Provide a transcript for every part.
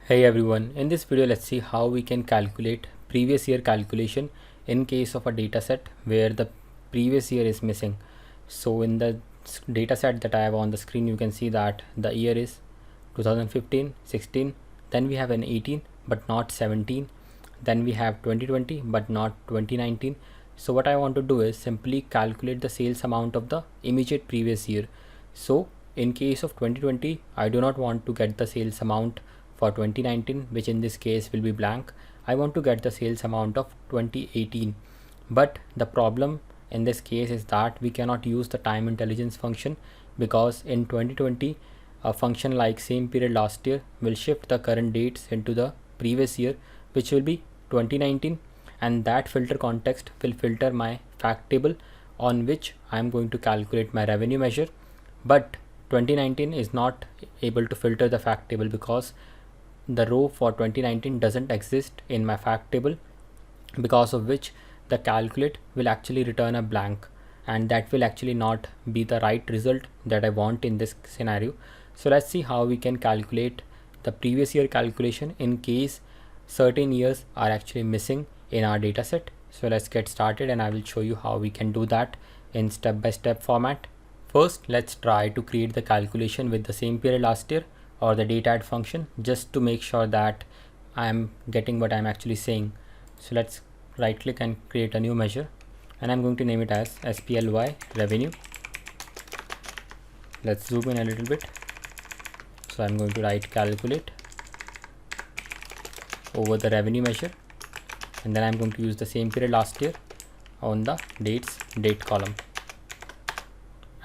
Hey everyone, in this video let's see how we can calculate previous year calculation in case of a dataset where the previous year is missing. So in the dataset that I have on the screen you can see that the year is 2015, 16, then we have an 18 but not 17, then we have 2020 but not 2019. So what I want to do is simply calculate the sales amount of the immediate previous year. So in case of 2020 I do not want to get the sales amount for 2019, which in this case will be blank. I want to get the sales amount of 2018, but the problem in this case is that we cannot use the time intelligence function because in 2020 a function like same period last year will shift the current dates into the previous year, which will be 2019, and that filter context will filter my fact table on which I am going to calculate my revenue measure. But 2019 is not able to filter the fact table because the row for 2019 doesn't exist in my fact table, because of which the calculate will actually return a blank, and that will actually not be the right result that I want in this scenario. So let's see how we can calculate the previous year calculation in case certain years are actually missing in our dataset. So let's get started and I will show you how we can do that in step-by-step format. First, let's try to create the calculation with the same period last year or the date add function, just to make sure that I am getting what I'm actually saying. So let's right click and create a new measure, and I'm going to name it as SPLY revenue. Let's zoom in a little bit. So I'm going to write calculate over the revenue measure, and then I'm going to use the same period last year on the date column.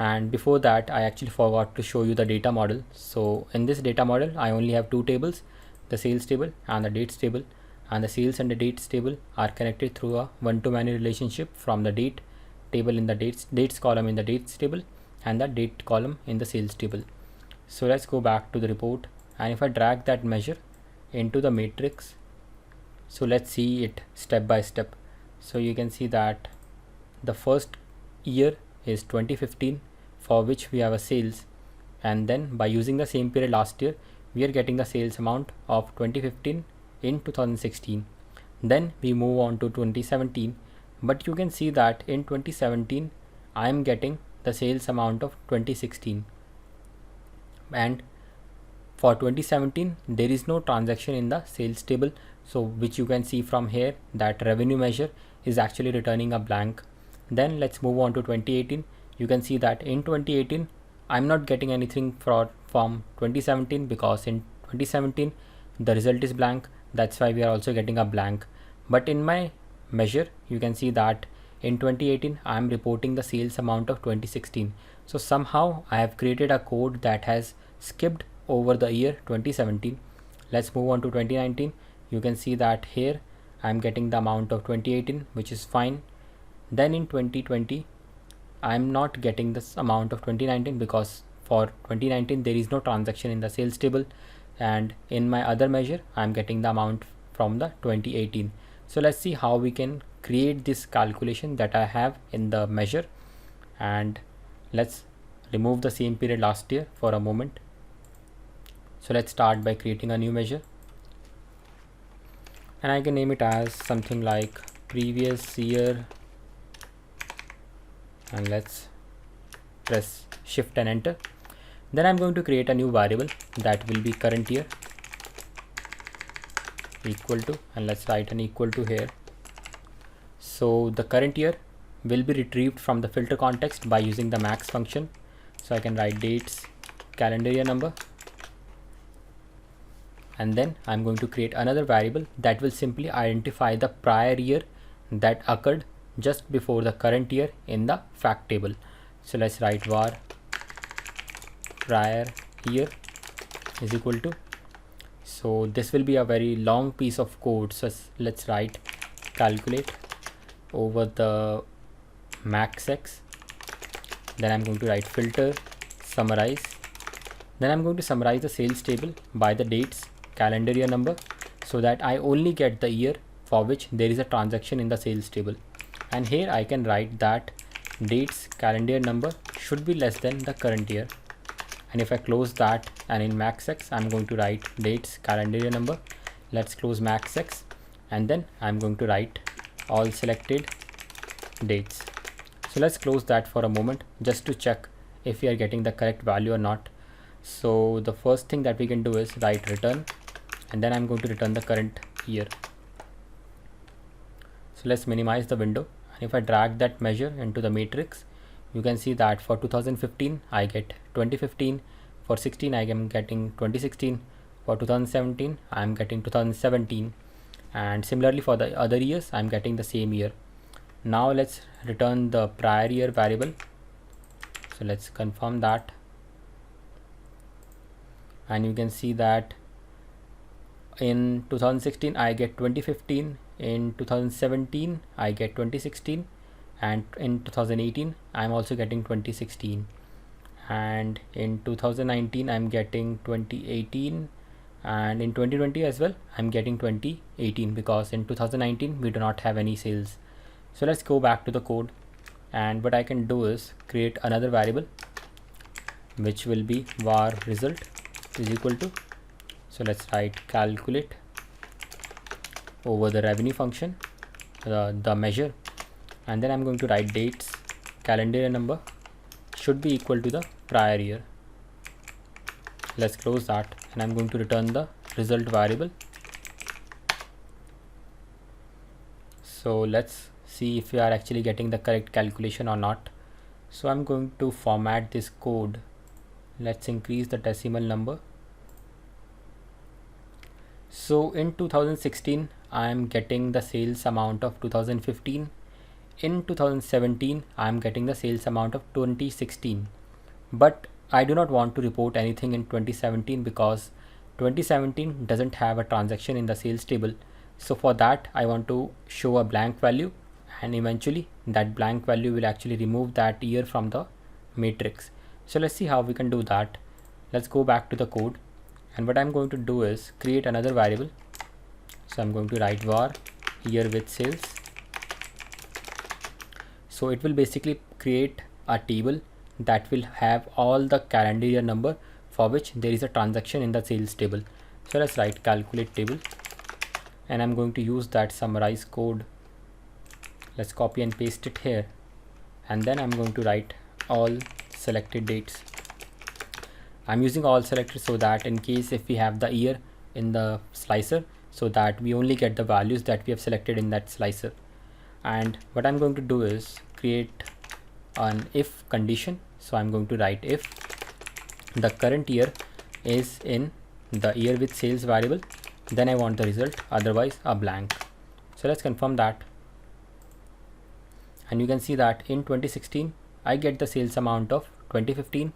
And before that I actually forgot to show you the data model. So in this data model I only have two tables, the sales table and the dates table, and the sales and the dates table are connected through a one-to-many relationship from the date table in the dates column in the dates table and the date column in the sales table. So let's go back to the report, and if I drag that measure into the matrix, so let's see it step by step. So you can see that the first year is 2015, for which we have a sales, and then by using the same period last year we are getting the sales amount of 2015 in 2016. Then we move on to 2017, but you can see that in 2017 I am getting the sales amount of 2016, and for 2017 there is no transaction in the sales table, so which you can see from here that revenue measure is actually returning a blank. Then let's move on to 2018. You can see that in 2018 I'm not getting anything from 2017 because in 2017 the result is blank, that's why we are also getting a blank. But in my measure you can see that in 2018 I am reporting the sales amount of 2016. So somehow I have created a code that has skipped over the year 2017. Let's move on to 2019. You can see that here I am getting the amount of 2018, which is fine. Then in 2020 I'm not getting this amount of 2019 because for 2019 there is no transaction in the sales table, and in my other measure I'm getting the amount from the 2018. So let's see how we can create this calculation that I have in the measure, and let's remove the same period last year for a moment. So let's start by creating a new measure, and I can name it as something like previous year, and let's press shift and enter. Then I'm going to create a new variable that will be current year equal to, and let's write an equal to here. So the current year will be retrieved from the filter context by using the max function. So I can write dates calendar year number, and then I'm going to create another variable that will simply identify the prior year that occurred just before the current year in the fact table. So let's write var prior year is equal to, so this will be a very long piece of code, so let's write calculate over the max x. Then I'm going to write filter summarize. Then I'm going to summarize the sales table by the dates calendar year number, so that I only get the year for which there is a transaction in the sales table. And here I can write that dates calendar year number should be less than the current year, and if I close that and in maxx I'm going to write dates calendar year number. Let's close maxx, and then I'm going to write all selected dates. So let's close that for a moment just to check if we are getting the correct value or not. So the first thing that we can do is write return, and then I'm going to return the current year. So let's minimize the window, and if I drag that measure into the matrix, you can see that for 2015 I get 2015, for 16 I am getting 2016, for 2017 I am getting 2017, and similarly for the other years I am getting the same year. Now let's return the prior year variable. So let's confirm that, and you can see that in 2016 I get 2015, in 2017 I get 2016, and in 2018 I'm also getting 2016, and in 2019 I'm getting 2018, and in 2020 as well I'm getting 2018, because in 2019 we do not have any sales. So let's go back to the code, and what I can do is create another variable which will be var result is equal to, so let's write calculate over the revenue function, the measure, and then I'm going to write dates calendar year number should be equal to the prior year. Let's close that, and I'm going to return the result variable. So let's see if we are actually getting the correct calculation or not. So I'm going to format this code. Let's increase the decimal number. So in 2016 I am getting the sales amount of 2015. In 2017 I am getting the sales amount of 2016, but I do not want to report anything in 2017 because 2017 doesn't have a transaction in the sales table. So for that I want to show a blank value, and eventually that blank value will actually remove that year from the matrix. So let's see how we can do that. Let's go back to the code, and what I'm going to do is create another variable. So I'm going to write var year with sales. So it will basically create a table that will have all the calendar year number for which there is a transaction in the sales table. So let's write calculate table, and I'm going to use that summarize code. Let's copy and paste it here, and then I'm going to write all selected dates. I'm using all selected so that in case if we have the year in the slicer, so that we only get the values that we have selected in that slicer. And what I'm going to do is create an if condition. So I'm going to write if the current year is in the year with sales variable, then I want the result, otherwise a blank. So let's confirm that, and you can see that in 2016 I get the sales amount of 2015.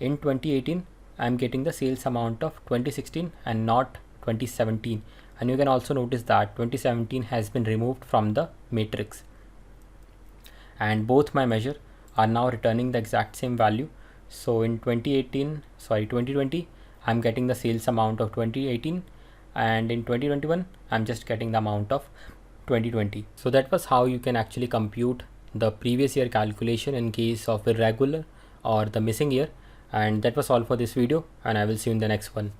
In 2018 I'm getting the sales amount of 2016 and not 2017, and you can also notice that 2017 has been removed from the matrix, and both my measure are now returning the exact same value. So in 2020 I'm getting the sales amount of 2018, and in 2021 I'm just getting the amount of 2020. So that was how you can actually compute the previous year calculation in case of irregular or the missing year. And that was all for this video, and I will see you in the next one.